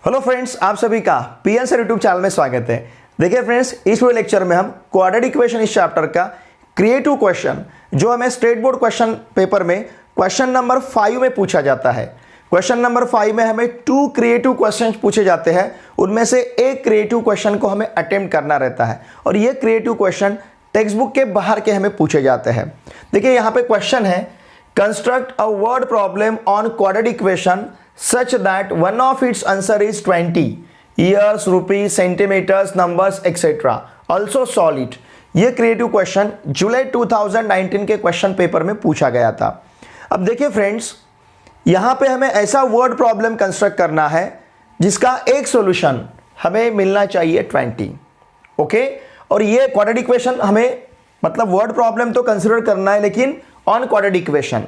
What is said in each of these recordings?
Hello friends, आप सभी का पीएन सर यूट्यूब चैनल में स्वागत है। देखिए फ्रेंड्स, इस वीडियो लेक्चर में हम क्वाड्रेटिक इक्वेशन इस चैप्टर का क्रिएटिव क्वेश्चन जो हमें स्टेट बोर्ड क्वेश्चन पेपर में क्वेश्चन नंबर 5 में पूछा जाता है। क्वेश्चन नंबर 5 में हमें 2 क्रिएटिव क्वेश्चन पूछे जाते हैं, उनमें से एक क्रिएटिव क्वेश्चन को हमें अटेम्प्ट करना रहता है और ये क्रिएटिव क्वेश्चन टेक्स्ट बुक के बाहर के हमें पूछे जाते हैं। देखिए यहाँ पे क्वेश्चन है, construct a word problem on quadratic equation such that one of its answer is 20 years, rupees, centimeters, numbers, etc. Also solve it। ये क्रिएटिव क्वेश्चन जुलाई 2019 के क्वेश्चन पेपर में पूछा गया था। अब देखिए फ्रेंड्स, यहाँ पे हमें ऐसा वर्ड प्रॉब्लम कंस्ट्रक्ट करना है जिसका एक सॉल्यूशन हमें मिलना चाहिए 20। ओके, और ये क्वाड्रेटिक इक्वेशन हमें मतलब वर्ड प्रॉब्लम तो कंसिडर करना है लेकिन ऑन क्वाड्रेटिक इक्वेशन,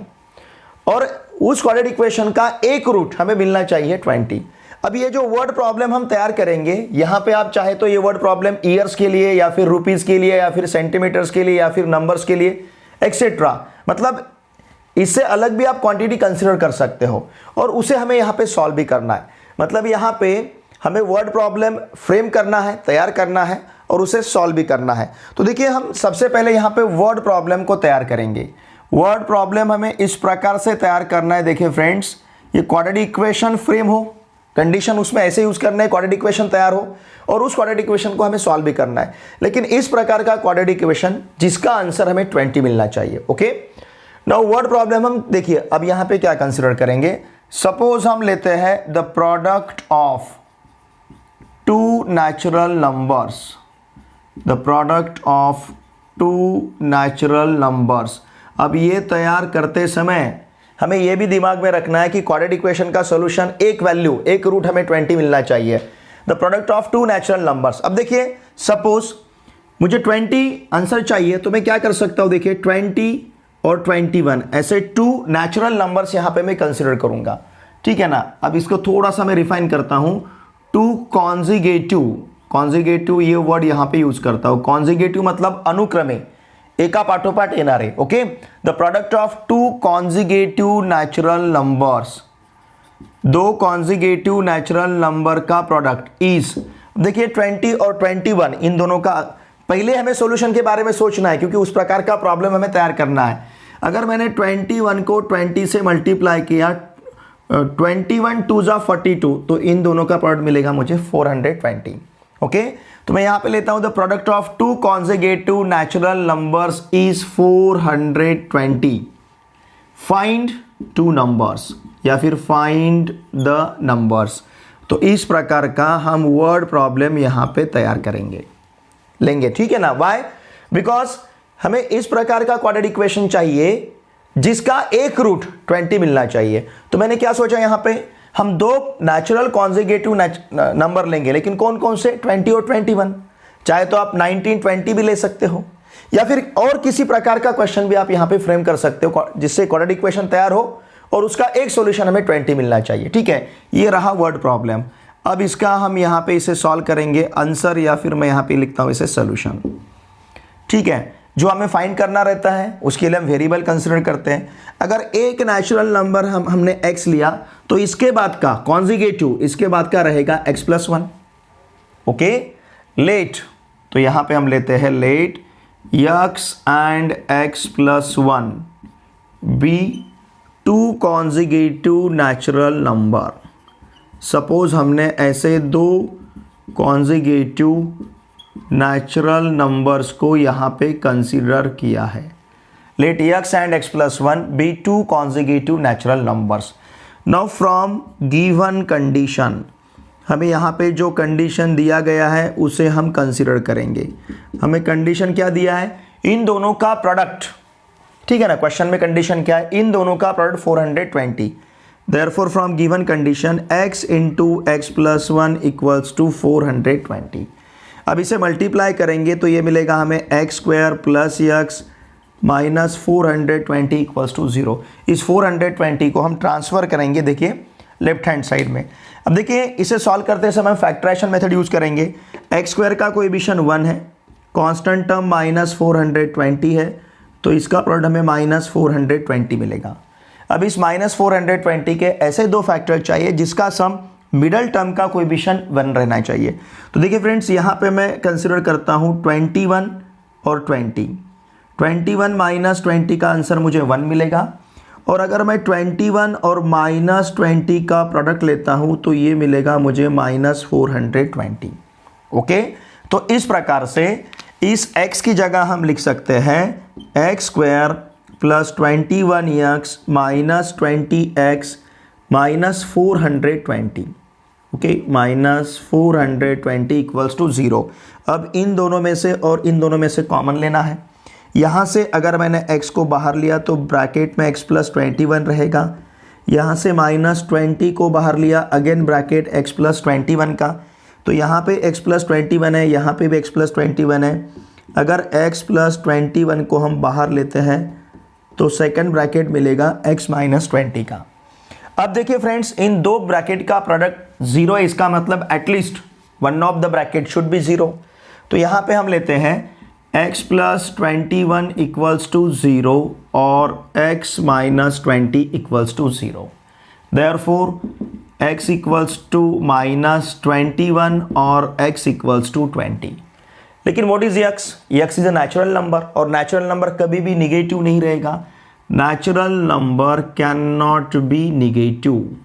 और उस क्वाड्रेटिक इक्वेशन का एक रूट हमें मिलना चाहिए 20। अब ये जो वर्ड प्रॉब्लम हम तैयार करेंगे, यहां पे आप चाहे तो ये वर्ड प्रॉब्लम ईयर्स के लिए या फिर रुपीस के लिए या फिर सेंटीमीटर्स के लिए या फिर नंबर्स के लिए एक्सेट्रा, मतलब इससे अलग भी आप क्वांटिटी कंसिडर कर सकते हो और उसे हमें यहाँ पे सॉल्व भी करना है। मतलब यहाँ पे हमें वर्ड प्रॉब्लम फ्रेम करना है, तैयार करना है और उसे सॉल्व भी करना है। तो देखिए, हम सबसे पहले यहाँ पे वर्ड प्रॉब्लम को तैयार करेंगे। वर्ड प्रॉब्लम हमें इस प्रकार से तैयार करना है। देखिए फ्रेंड्स, ये क्वाड्रेटिक इक्वेशन फ्रेम हो, कंडीशन उसमें ऐसे यूज करना है, क्वाड्रेटिक इक्वेशन तैयार हो और उस क्वाड्रेटिक इक्वेशन को हमें सॉल्व भी करना है, लेकिन इस प्रकार का क्वाड्रेटिक इक्वेशन जिसका आंसर हमें 20 मिलना चाहिए। ओके, नाउ वर्ड प्रॉब्लम हम देखिए अब यहाँ पे क्या कंसिडर करेंगे। सपोज हम लेते हैं the product of 2 natural numbers, the product of 2 natural numbers. अब ये तैयार करते समय हमें ये भी दिमाग में रखना है कि क्वाड्रेटिक इक्वेशन का सॉल्यूशन एक वैल्यू, एक रूट हमें 20 मिलना चाहिए। The product of 2 natural numbers. अब देखिए, सपोज मुझे 20 आंसर चाहिए तो मैं क्या कर सकता हूं। देखिए 20 और 21 ऐसे 2 नेचुरल नंबर्स यहां पे मैं कंसिडर करूंगा, ठीक है ना। अब इसको थोड़ा सा मैं रिफाइन करता हूं। 2 कॉन्जिगेटिव ये वर्ड यहां पे यूज करता हूं। कॉन्जिगेटिव मतलब अनुक्रमे, एका पाठोपाठ येणारे। Okay, the product of 2 conjugative natural numbers, 2 conjugative natural number का प्रोडक्ट इज। देखिए 20 और 21 इन दोनों का पहले हमें सॉल्यूशन के बारे में सोचना है क्योंकि उस प्रकार का प्रॉब्लम हमें तैयार करना है। अगर मैंने 21 को 20 से मल्टीप्लाई किया, 21 2 जा 42, तो इन दोनों का प्रोडक्ट मिलेगा मुझे 420। ओके, तो मैं यहां पे लेता हूं the product of 2 conjugative natural numbers is 420। Find 2 numbers या फिर फाइंड द नंबर्स। तो इस प्रकार का हम वर्ड प्रॉब्लम यहां पे तैयार करेंगे, लेंगे, ठीक है ना। व्हाई? बिकॉज हमें इस प्रकार का क्वाड्रेटिक इक्वेशन चाहिए जिसका एक रूट 20 मिलना चाहिए। तो मैंने क्या सोचा, यहां पे हम 2 नेचुरल कॉन्जिगेटिव नंबर लेंगे, लेकिन कौन कौन से, 20 और 21। चाहे तो आप 19 20 भी ले सकते हो या फिर और किसी प्रकार का क्वेश्चन भी आप यहां पे फ्रेम कर सकते हो जिससे क्वाड्रेटिक इक्वेशन तैयार हो और उसका एक सॉल्यूशन हमें 20 मिलना चाहिए, ठीक है। ये रहा वर्ड प्रॉब्लम। अब इसका हम यहां पे इसे सॉल्व करेंगे, आंसर या फिर मैं यहां पे लिखता हूं इसे सॉल्यूशन, ठीक है। जो हमें फाइंड करना रहता है उसके लिए हम वेरिएबल कंसिडर करते हैं। अगर एक नेचुरल नंबर हमने x लिया तो इसके बाद का कॉन्जिगेटिव, इसके बाद का रहेगा x+1। ओके, लेट, तो यहां पे हम लेते हैं let x and x+1 be 2 conjugative natural number. Suppose हमने ऐसे 2 कॉन्जिगेटिव नेचुरल नंबर्स को यहां पे कंसीडर किया है। Let x and x+1 be 2 conjugative natural numbers. Now from given condition, हमें यहां पे जो कंडीशन दिया गया है उसे हम कंसीडर करेंगे। हमें कंडीशन क्या दिया है, इन दोनों का प्रोडक्ट, ठीक है ना। क्वेश्चन में कंडीशन क्या है, इन दोनों का product 420। Therefore from given condition x into x+1 equals to 420। अब इसे मल्टीप्लाई करेंगे तो ये मिलेगा हमें x² plus x minus 420 equals to 0। इस 420 को हम ट्रांसफर करेंगे, देखिए लेफ्ट हैंड साइड में। अब देखिए इसे सॉल्व करते समय फैक्टराइजेशन मेथड यूज करेंगे। x² का कोएफिशिएंट 1 है, कांस्टेंट टर्म माइनस 420 है, तो इसका प्रोडक्ट हमें माइनस 420 मिलेगा। अब इस माइनस 420 के ऐसे 2 फैक्टर चाहिए जिसका सम मिडल टर्म का कोएफिशिएंट 1 रहना चाहिए। तो देखिए फ्रेंड्स, यहाँ पे मैं कंसिडर करता हूँ 21 और 20। 21 माइनस 20 का आंसर मुझे 1 मिलेगा, और अगर मैं 21 और -20 का प्रोडक्ट लेता हूँ तो ये मिलेगा मुझे -420। ओके, तो इस प्रकार से इस x की जगह हम लिख सकते हैं x² + 21x - 20x - 420। ओके, -420 = 0। अब इन दोनों में से और इन दोनों में से कॉमन लेना है। यहाँ से अगर मैंने x को बाहर लिया तो ब्रैकेट में x + 21 रहेगा। यहाँ से -20 को बाहर लिया, अगेन ब्रैकेट x + 21 का, तो यहाँ पे x + 21 है, यहाँ पे भी x + 21 है। अगर x + 21 को हम बाहर लेते हैं तो सेकंड ब्रैकेट मिलेगा x - 20 का। अब देखिए फ्रेंड्स, इन दो ब्रैकेट का प्रोडक्ट 0 है, इसका मतलब at least one of the bracket should be 0। तो यहाँ पे हम लेते हैं x + 21 = 0 और x - 20 = 0। Therefore x = -21 और x = 20। लेकिन what is x? x is a natural number, और नेचुरल नंबर कभी भी निगेटिव नहीं रहेगा। Natural number can not be negative.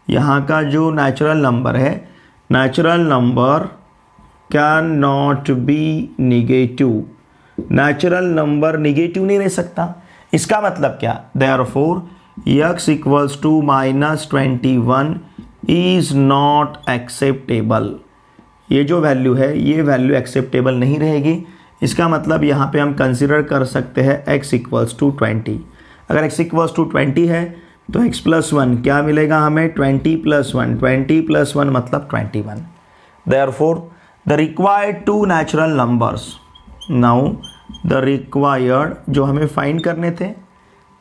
यहाँ का जो नेचुरल नंबर है, natural number can not be negative. Natural number negative नहीं रह सकता। इसका मतलब क्या? Therefore x = -21 is not acceptable. ये जो वैल्यू है, ये वैल्यू एक्सेप्टेबल नहीं रहेगी। इसका मतलब यहाँ पे हम कंसिडर कर सकते हैं x = 20। अगर x = 20 है तो x + 1 क्या मिलेगा हमें? 20 + 1, 20 + 1 मतलब 21। Therefore the required two natural numbers, now the required जो हमें फाइंड करने थे,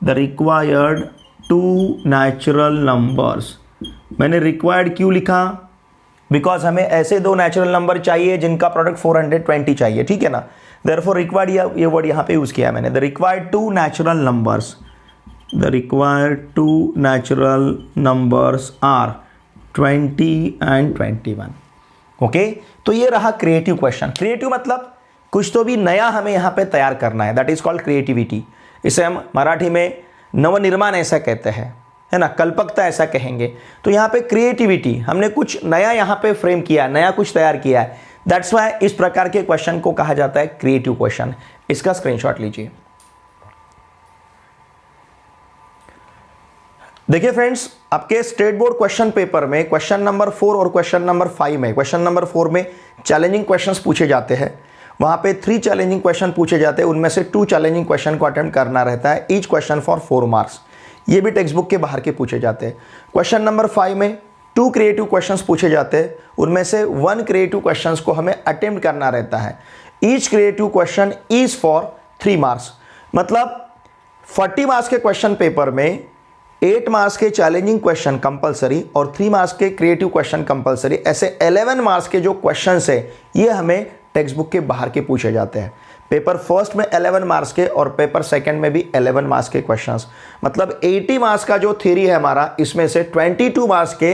the required two natural numbers, मैंने required क्यों लिखा? बिकॉज हमें ऐसे दो नेचुरल नंबर चाहिए जिनका प्रोडक्ट 420 चाहिए, ठीक है ना। Therefore रिक्वायर्ड, ये वर्ड यहाँ पे यूज किया है मैंने, the required two natural numbers, the required two natural numbers are 20 and 21। Okay, तो ये रहा क्रिएटिव क्वेश्चन। क्रिएटिव मतलब कुछ तो भी नया हमें यहाँ पे तैयार करना है, दैट इज कॉल्ड क्रिएटिविटी। इसे हम मराठी में नवनिर्माण ऐसा कहते हैं, है ना, कल्पकता ऐसा कहेंगे। तो यहाँ पे क्रिएटिविटी, हमने कुछ नया यहाँ पे फ्रेम किया, नया कुछ तैयार किया है। दैट्स वाई इस प्रकार के क्वेश्चन को कहा जाता है क्रिएटिव क्वेश्चन। इसका स्क्रीनशॉट लीजिए। देखिए फ्रेंड्स, आपके स्टेट बोर्ड क्वेश्चन पेपर में क्वेश्चन नंबर 4 और क्वेश्चन नंबर 5 में, क्वेश्चन नंबर 4 में चैलेंजिंग क्वेश्चंस पूछे जाते हैं। वहां पे 3 चैलेंजिंग क्वेश्चन पूछे जाते हैं, उनमें से 2 चैलेंजिंग क्वेश्चन को अटेम्प्ट करना रहता है, ईच क्वेश्चन फॉर 4 मार्क्स। ये भी टेक्स्ट बुक के बाहर के पूछे जाते हैं। क्वेश्चन नंबर 5 में 2 क्रिएटिव क्वेश्चंस पूछे जाते हैं, उनमें से 1 क्रिएटिव क्वेश्चंस को हमें अटेम्प्ट करना रहता है। Each creative question is for 3 marks. मतलब 40 मार्क्स के क्वेश्चन पेपर में 8 मार्क्स के चैलेंजिंग क्वेश्चन कंपलसरी और 3 मार्क्स के क्रिएटिव क्वेश्चन कंपलसरी। ऐसे 11 मार्क्स के जो क्वेश्चंस है ये हमें टेक्स्ट बुक के बाहर के पूछे जाते हैं। पेपर फर्स्ट में 11 मार्क्स के और पेपर सेकंड में भी 11 मार्क्स के क्वेश्चंस। मतलब 80 मार्क्स का जो थ्योरी है हमारा, इसमें से 22 मार्क्स के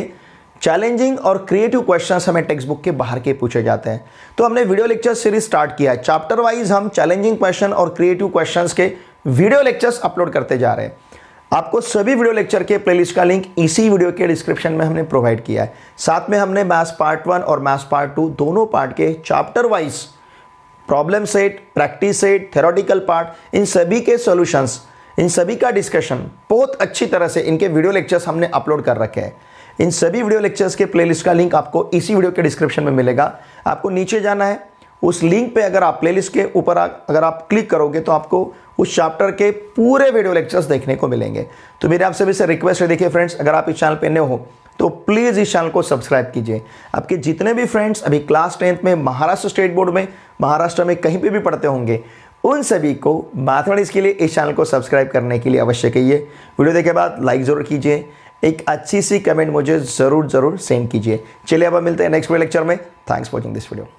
चैलेंजिंग और क्रिएटिव क्वेश्चंस हमें टेक्स्ट बुक के बाहर के पूछे जाते हैं। तो हमने वीडियो लेक्चर सीरीज स्टार्ट किया है। चैप्टर वाइज हम चैलेंजिंग क्वेश्चन और क्रिएटिव क्वेश्चंस के वीडियो लेक्चर्स अपलोड करते जा रहे हैं। आपको सभी वीडियो लेक्चर के प्लेलिस्ट का लिंक इसी वीडियो के डिस्क्रिप्शन में हमने प्रोवाइड किया है। साथ में हमने मैथ्स पार्ट 1 और मैथ्स पार्ट 2 दोनों पार्ट के chapter wise problem set, practice set, theoretical part, इन सभी के सॉल्यूशंस, इन सभी का डिस्कशन बहुत अच्छी तरह से इनके वीडियो लेक्चर्स हमने अपलोड कर रखे हैं। इन सभी वीडियो लेक्चर्स के प्लेलिस्ट का लिंक आपको इसी वीडियो के डिस्क्रिप्शन में मिलेगा। आपको नीचे जाना है, उस लिंक पे अगर आप प्लेलिस्ट के ऊपर अगर आप क्लिक करोगे तो आपको उस चैप्टर के पूरे वीडियो लेक्चर्स देखने को मिलेंगे। तो मेरे आप सभी से रिक्वेस्ट है, देखिए फ्रेंड्स, अगर आप इस चैनल पे नए हो तो प्लीज़ इस चैनल को सब्सक्राइब कीजिए। आपके जितने भी फ्रेंड्स अभी क्लास 10th में महाराष्ट्र स्टेट बोर्ड में, महाराष्ट्र में कहीं पे भी पढ़ते होंगे, उन सभी को मैथमेटिक्स के लिए इस चैनल को सब्सक्राइब करने के लिए अवश्य कहिए। वीडियो देखे बाद लाइक ज़रूर कीजिए, एक अच्छी सी कमेंट मुझे ज़रूर सेंड कीजिए। चलिए अब मिलते हैं नेक्स्ट वीडियो लेक्चर में। Thanks for watching this video.